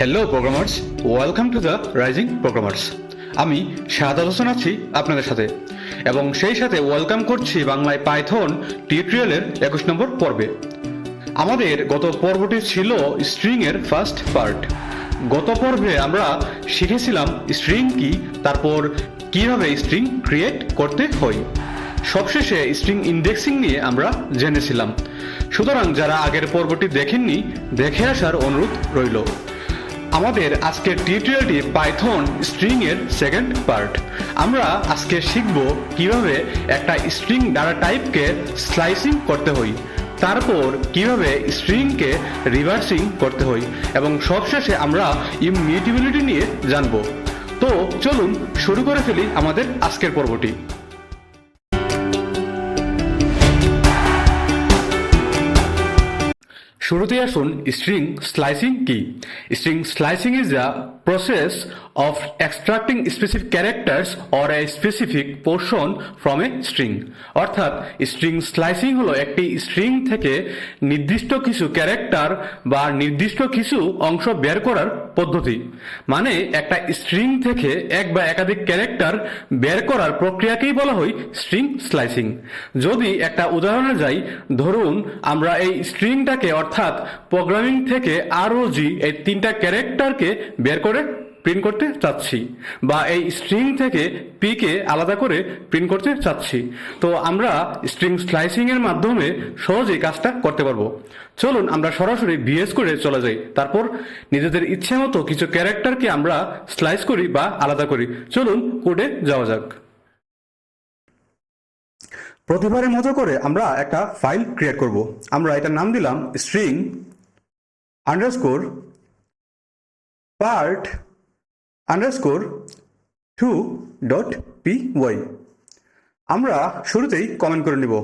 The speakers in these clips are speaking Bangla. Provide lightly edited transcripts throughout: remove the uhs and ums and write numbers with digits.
Hello programmers, welcome to the rising programmers. আমি শাহাদাত হোসেন আছি আপনাদের সাথে, এবং সেই সাথে ওয়েলকাম করছি বাংলায় পাইথন টিউটোরিয়ালের 21 নম্বর পর্বে। আমাদের গত পর্বটি ছিল স্ট্রিং এর ফার্স্ট পার্ট। গত পর্বে আমরা শিখেছিলাম স্ট্রিং কি, তারপর কিভাবে স্ট্রিং ক্রিয়েট করতে হয়। সবশেষে স্ট্রিং ইন্ডেক্সিং নিয়ে আমরা জেনেছিলাম। সুতরাং যারা আগের পর্বটি দেখেননি, দেখে আসার অনুরোধ রইল। আমাদের আজকের টিউটোরিয়ালটি পাইথন স্ট্রিং এর সেকেন্ড পার্ট। আমরা আজকে শিখব কিভাবে একটা স্ট্রিং ডাটা টাইপকে স্লাইসিং করতে হয়, তারপর কিভাবে স্ট্রিংকে রিভার্সিং করতে হয়, এবং সবশেষে আমরা ইমিউটেবিলিটি নিয়ে জানব। তো চলুন শুরু করে ফেলি আমাদের আজকের পর্বটি। শুরুতে আসুন স্ট্রিং স্লাইসিং কি। String slicing is a process of extracting specific characters or a specific portion from a string। অর্থাৎ স্ট্রিং স্লাইসিং হলো একটি স্ট্রিং থেকে নির্দিষ্ট কিছু ক্যারেক্টার বা নির্দিষ্ট কিছু অংশ বের করার পদ্ধতি। মানে একটা স্ট্রিং থেকে এক বা একাধিক ক্যারেক্টার বের করার প্রক্রিয়াকেই বলা হয় স্ট্রিং স্লাইসিং। যদি একটা উদাহরণে যাই, ধরুন আমরা এই স্ট্রিংটাকে অর্থাৎ প্রোগ্রামিং থেকে ROG এই তিনটা ক্যারেক্টারকে বের করে প্রিন্ট করতে চাচ্ছি, বা এই স্ট্রিং থেকে P কে আলাদা করে প্রিন্ট করতে চাচ্ছি। তো আমরা স্ট্রিং স্লাইসিং এর মাধ্যমে সহজেই কাজটা করতে পারবো। চলুন আমরা সরাসরি VS করে চলে যাই, তারপর নিজেদের ইচ্ছে মতো কিছু ক্যারেক্টারকে আমরা স্লাইস করি বা আলাদা করি। চলুন কোডে যাওয়া যাক। প্রতিবারের মতো করে আমরা একটা ফাইল ক্রিয়েট করব। আমরা এটার নাম দিলাম string underscore part underscore 2.py। আমরা শুরুতেই কমেন্ট করে নিব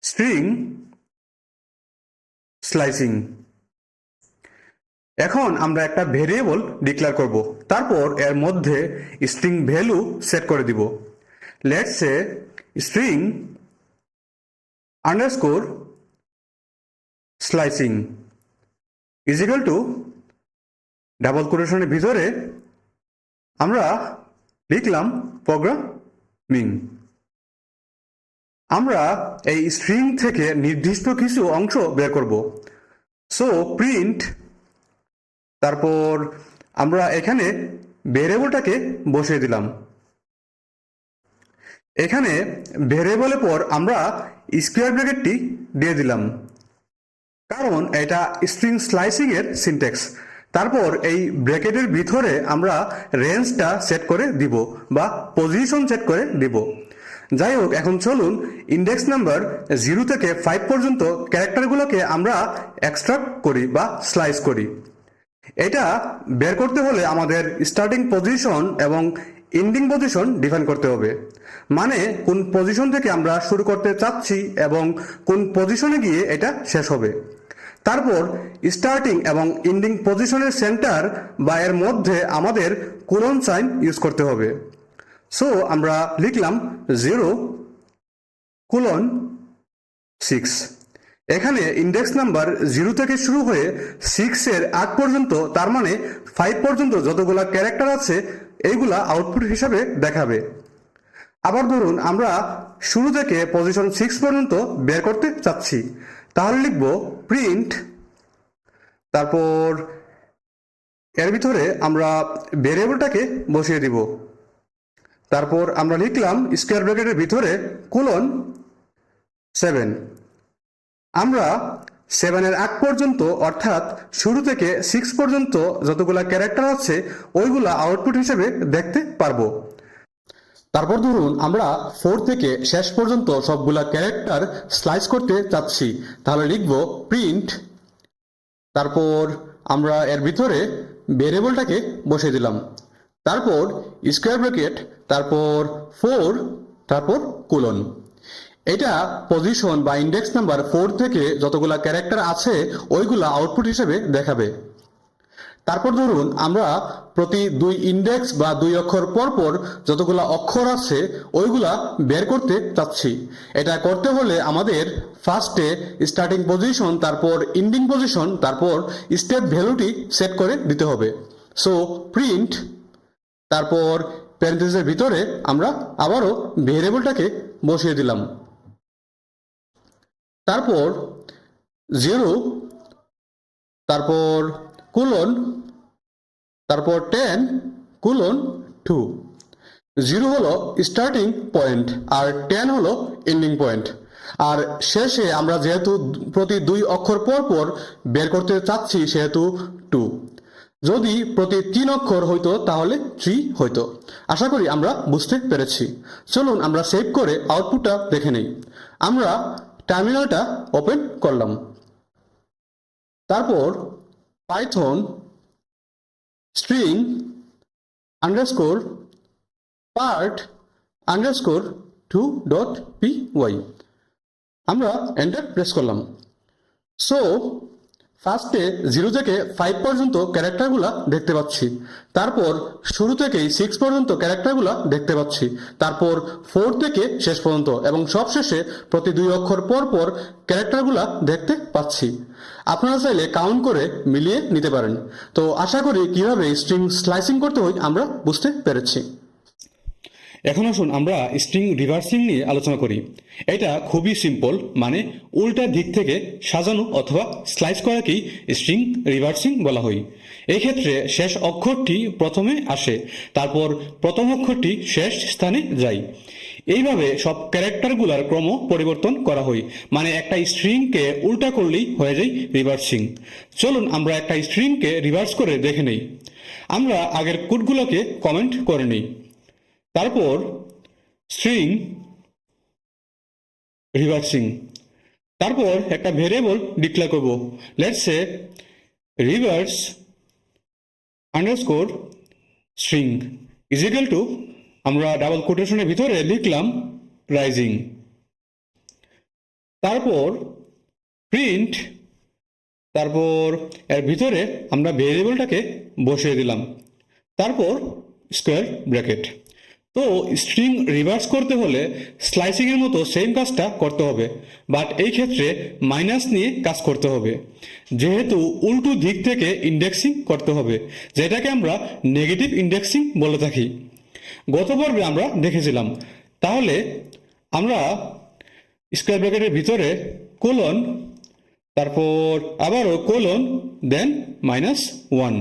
স্ট্রিং স্লাইসিং। এখন আমরা একটা ভেরিয়েবল ডিক্লেয়ার করব, তারপর এর মধ্যে স্ট্রিং ভ্যালু সেট করে দিব। Let's say string underscore slicing is equal to double কোটেশনের ভিতরে আমরা লিখলাম প্রোগ্রামিং। আমরা এই স্ট্রিং থেকে নির্দিষ্ট কিছু অংশ বের করব। সো প্রিন্ট, তারপর আমরা এখানে ভেরিয়েবলটাকে বসিয়ে দিলাম। এখানে ভেরিয়েবলের পর আমরা স্কোয়ার ব্র্যাকেটটি দিয়ে দিলাম, কারণ এটা স্ট্রিং স্লাইসিং এর সিনট্যাক্স। তারপর এই ব্র্যাকেটের ভিতরে আমরা রেঞ্জটা সেট করে দিব বা পজিশন সেট করে দিব। যাই হোক, এখন চলুন ইন্ডেক্স নাম্বার 0 থেকে 5 পর্যন্ত ক্যারেক্টারগুলোকে আমরা এক্সট্রাক্ট করি বা স্লাইস করি। এটা বের করতে হলে আমাদের স্টার্টিং পজিশন এবং এন্ডিং পজিশন ডিফাইন করতে হবে। মানে কোন পজিশন থেকে আমরা শুরু করতে চাচ্ছি এবং কোন পজিশনে গিয়ে এটা শেষ হবে। তারপর স্টার্টিং এবং এন্ডিং পজিশনের সেন্টার বা এর মধ্যে আমাদের কোলন সাইন ইউজ করতে হবে। সো আমরা লিখলাম 0:6। এখানে ইন্ডেক্স নাম্বার 0 থেকে শুরু হয়ে 6 এর আগ পর্যন্ত, তার মানে 5 পর্যন্ত যতগুলা ক্যারেক্টার আছে এইগুলা আউটপুট হিসাবে দেখাবে। আবার ধরুন আমরা শুরু থেকে পজিশন 6 পর্যন্ত বের করতে চাচ্ছি, তাহলে লিখব প্রিন্ট, তারপর এর ভিতরে আমরা ভেরিয়েবলটাকে বসিয়ে দিব। তারপর আমরা লিখলাম স্কোয়ার ব্র্যাকেটের ভিতরে কোলন 7। আমরা 7 এর আগ পর্যন্ত অর্থাৎ শুরু থেকে 6 পর্যন্ত যতগুলা ক্যারেক্টার আছে ওইগুলা আউটপুট হিসেবে দেখতে পারবো। তারপর ধরুন আমরা 4 থেকে শেষ পর্যন্ত সবগুলা ক্যারেক্টার স্লাইস করতে চাচ্ছি, তাহলে লিখব প্রিন্ট, তারপর আমরা এর ভিতরে ভেরিয়েবলটাকে বসিয়ে দিলাম। তারপর স্কোয়ার ব্র্যাকেট, তারপর 4, তারপর কোলন। এটা পজিশন বা ইন্ডেক্স নাম্বার 4 থেকে যতগুলা ক্যারেক্টার আছে ওইগুলা আউটপুট হিসেবে দেখাবে। তারপর ধরুন আমরা প্রতি দুই ইন্ডেক্স বা দুই অক্ষর পর পর যতগুলা অক্ষর আছে ওইগুলা বের করতে চাচ্ছি। এটা করতে হলে আমাদের ফার্স্টে স্টার্টিং পজিশন, তারপর এন্ডিং পজিশন, তারপর স্টেপ ভ্যালুটি সেট করে দিতে হবে। সো প্রিন্ট, তারপর প্যারেন্থেসিসের ভিতরে আমরা আবারও ভেরিয়েবলটাকে বসিয়ে দিলাম, তারপর 0, তারপর কোলন, তারপর 10 কোলন 2। 0 হলো স্টার্টিং পয়েন্ট আর 10 হলো এন্ডিং পয়েন্ট। আর শেষে আমরা যেহেতু প্রতি দুই অক্ষর পর পর বের করতে চাচ্ছি সেহেতু 2। যদি প্রতি 3 অক্ষর হইতো তাহলে 3 হইতো। আশা করি আমরা বুঝতে পেরেছি। চলুন আমরা সেভ করে আউটপুটটা দেখে নেই। আমরা টার্মিনালটা ওপেন করলাম, তারপর Python string underscore part underscore 2.py আমরা এন্টার প্রেস করলাম। সো ফার্স্টে 0 থেকে 5 পর্যন্ত ক্যারেক্টারগুলা দেখতে পাচ্ছি, তারপর শুরু থেকেই 6 পর্যন্ত ক্যারেক্টারগুলা দেখতে পাচ্ছি, তারপর 4 থেকে শেষ পর্যন্ত, এবং সবশেষে প্রতি দুই অক্ষর পর পর ক্যারেক্টারগুলা দেখতে পাচ্ছি। আপনারা চাইলে কাউন্ট করে মিলিয়ে নিতে পারেন। তো আশা করি কিভাবে স্ট্রিং স্লাইসিং করতে হয় আমরা বুঝতে পেরেছি। এখন আসুন আমরা স্ট্রিং রিভার্সিং নিয়ে আলোচনা করি। এটা খুবই সিম্পল, মানে উল্টা দিক থেকে সাজানো অথবা স্লাইস করাকেই স্ট্রিং রিভার্সিং বলা হয়। এই ক্ষেত্রে শেষ অক্ষরটি প্রথমে আসে, তারপর প্রথম অক্ষরটি শেষ স্থানে যায়। এইভাবে সব ক্যারেক্টারগুলোর ক্রম পরিবর্তন করা হয়, মানে একটা স্ট্রিংকে উল্টা করলেই হয়ে যায় রিভার্সিং। চলুন আমরা একটা স্ট্রিংকে রিভার্স করে দেখে নেই। আমরা আগের কোডগুলোকে কমেন্ট করে নিই, তারপর স্ট্রিং রিভার্সিং, তারপর একটা ভেরিয়েবল ডিক্লেয়ার করব। Let's say reverse underscore string is equal to, আমরা ডাবল কোটেশনের ভিতরে লিখলাম রাইজিং, তারপর প্রিন্ট, তারপর এর ভিতরে আমরা ভেরিয়েবলটাকে বসিয়ে দিলাম, তারপর স্কোয়ার ব্র্যাকেট। তো স্ট্রিং রিভার্স করতে হলে স্লাইসিং এর মতো সেম কাজটা করতে হবে, বাট এই ক্ষেত্রে মাইনাস নিয়ে কাজ করতে হবে, যেহেতু উল্টো দিক থেকে ইন্ডেক্সিং করতে হবে, যেটাকে আমরা নেগেটিভ ইন্ডেক্সিং বলে থাকি। গত পর্বে আমরা দেখেছিলাম। তাহলে আমরা স্কোয়ার ব্র্যাকেটের ভিতরে কোলন, তারপর আবারও কোলন, দেন -1।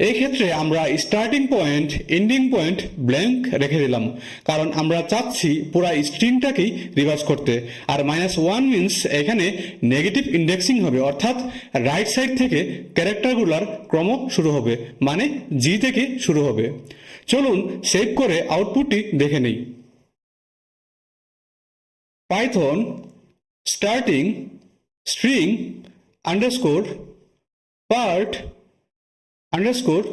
এই ক্ষেত্রে আমরা starting point ending point blank রেখে দিলাম, কারণ আমরা চাচ্ছি পুরা স্ট্রিংটাকেই রিভার্স করতে। আর -1 মিনস এখানে নেগেটিভ ইন্ডেক্সিং হবে, অর্থাৎ রাইট সাইড থেকে ক্যারেক্টারগুলোর ক্রম শুরু হবে, মানে জি থেকে শুরু হবে। চলুন সেভ করে আউটপুটটি দেখে নেই। Python starting string underscore part underscore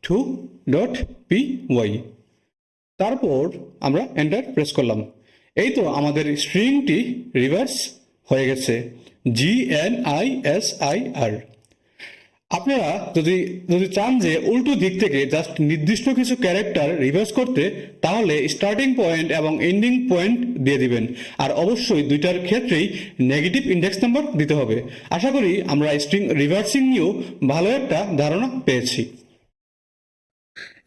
2.py, তারপর আমরা এন্টার প্রেস করলাম। এই তো আমাদের স্ট্রিংটি রিভার্স হয়ে গেছে, GNISIR। আপনারা যদি চান যে উল্টো দিক থেকে জাস্ট নির্দিষ্ট কিছু ক্যারেক্টার রিভার্স করতে, তাহলে স্টার্টিং পয়েন্ট এবং এন্ডিং পয়েন্ট দিয়ে দিবেন, আর অবশ্যই দুইটার ক্ষেত্রেই নেগেটিভ ইন্ডেক্স নাম্বার দিতে হবে। আশা করি আমরা স্ট্রিং রিভার্সিং নিয়েও ভালো একটা ধারণা পেয়েছি।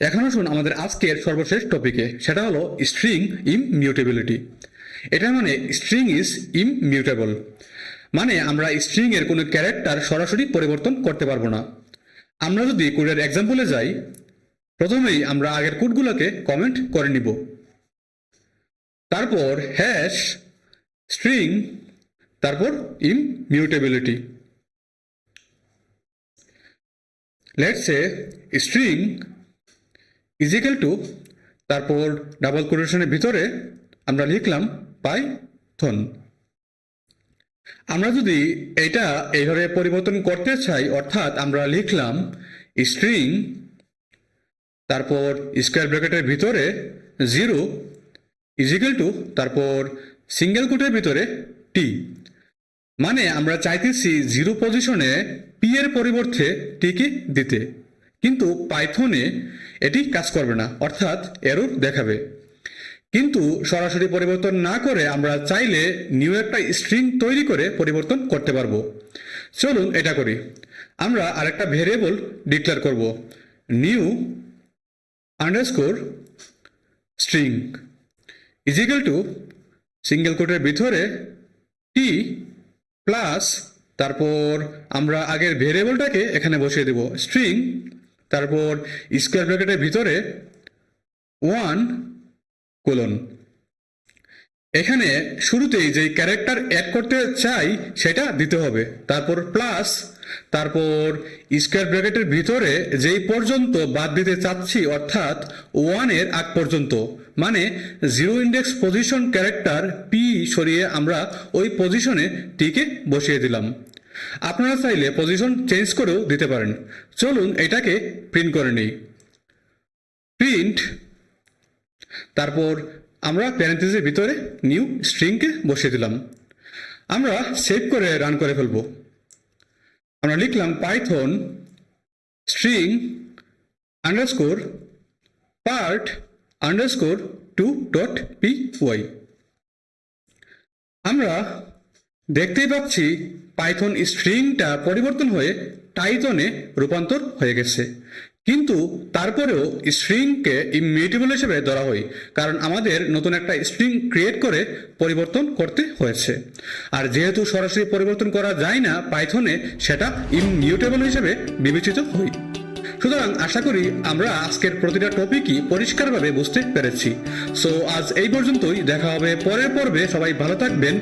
এখন আসুন আমাদের আজকের সর্বশেষ টপিকে, সেটা হলো স্ট্রিং ইমমিউটেবিলিটি। এটা মানে স্ট্রিং ইজ ইমমিউটেবল, মানে আমরা স্ট্রিং এর কোনো ক্যারেক্টার সরাসরি পরিবর্তন করতে পারবো না। আমরা যদি কোডের এক্সাম্পলে যাই, প্রথমেই আমরা আগের কোডগুলোকে কমেন্ট করে নিব, তারপর হ্যাশ স্ট্রিং, তারপর immutability. Let's say string is equal to, তারপর ডাবল কোটেশনের ভিতরে আমরা লিখলাম পাইথন। আমরা যদি এটা এইভাবে পরিবর্তন করতে চাই, অর্থাৎ আমরা লিখলাম স্ট্রিং, তারপর স্কোয়ার ব্র্যাকেটের ভিতরে 0 ইজ ইকুয়াল টু, তারপর সিঙ্গেল কোটের ভিতরে t, মানে আমরা চাইতেছি 0 পজিশনে p এর পরিবর্তে t কে দিতে। কিন্তু পাইথনে এটি কাজ করবে না, অর্থাৎ এরর দেখাবে। কিন্তু সরাসরি পরিবর্তন না করে আমরা চাইলে নিউ একটা স্ট্রিং তৈরি করে পরিবর্তন করতে পারবো। চলুন এটা করি। আমরা আরেকটা ভেরিয়েবল ডিক্লেয়ার করব, new underscore string is equal two single কোটের ভিতরে টি প্লাস, তারপর আমরা আগের ভেরিয়েবলটাকে এখানে বসিয়ে দেব স্ট্রিং, তারপর স্কোয়ার ব্র্যাকেটের ভিতরে 1 কোলন। এখানে শুরুতেই যেই ক্যারেক্টার অ্যাড করতে চাই সেটা দিতে হবে, তারপর প্লাস, তারপর স্কোয়ার ব্র্যাকেটের ভিতরে যেই পর্যন্ত বাদ দিতে চাচ্ছি অর্থাৎ 1 এর আগ পর্যন্ত, মানে 0 ইন্ডেক্স পজিশন ক্যারেক্টার পি সরিয়ে আমরা ওই পজিশনে টিকে বসিয়ে দিলাম। আপনারা চাইলে পজিশন চেঞ্জ করেও দিতে পারেন। চলুন এটাকে প্রিন্ট করে নিই। প্রিন্ট, তারপর আমরা প্যারেন্থেসিসের ভিতরে নিউ স্ট্রিংকে বসিয়ে দিলাম। আমরা সেভ করে রান করে ফেলব। আমরা লিখলাম Python string underscore part underscore 2.py। আমরা দেখতেই পাচ্ছি পাইথন স্ট্রিংটা পরিবর্তন হয়ে টাইথনে রূপান্তর হয়ে গেছে, কিন্তু তারপরেও স্ট্রিংকে ইমিউটেবল হিসেবে ধরা হয়, কারণ আমাদের নতুন একটা স্ট্রিং ক্রিয়েট করে পরিবর্তন করতে হয়েছে। আর যেহেতু সরাসরি পরিবর্তন করা যায় না পাইথনে, সেটা ইমিউটেবল হিসেবে বিবেচিত হয়। সুতরাং আশা করি আমরা আজকের প্রতিটা টপিকই পরিষ্কারভাবে বুঝতে পেরেছি। সো আজ এই পর্যন্তই, দেখা হবে পরের পর্বে। সবাই ভালো থাকবেন,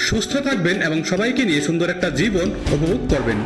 সুস্থ থাকবেন এবং সবাইকে নিয়ে সুন্দর একটা জীবন উপভোগ করবেন।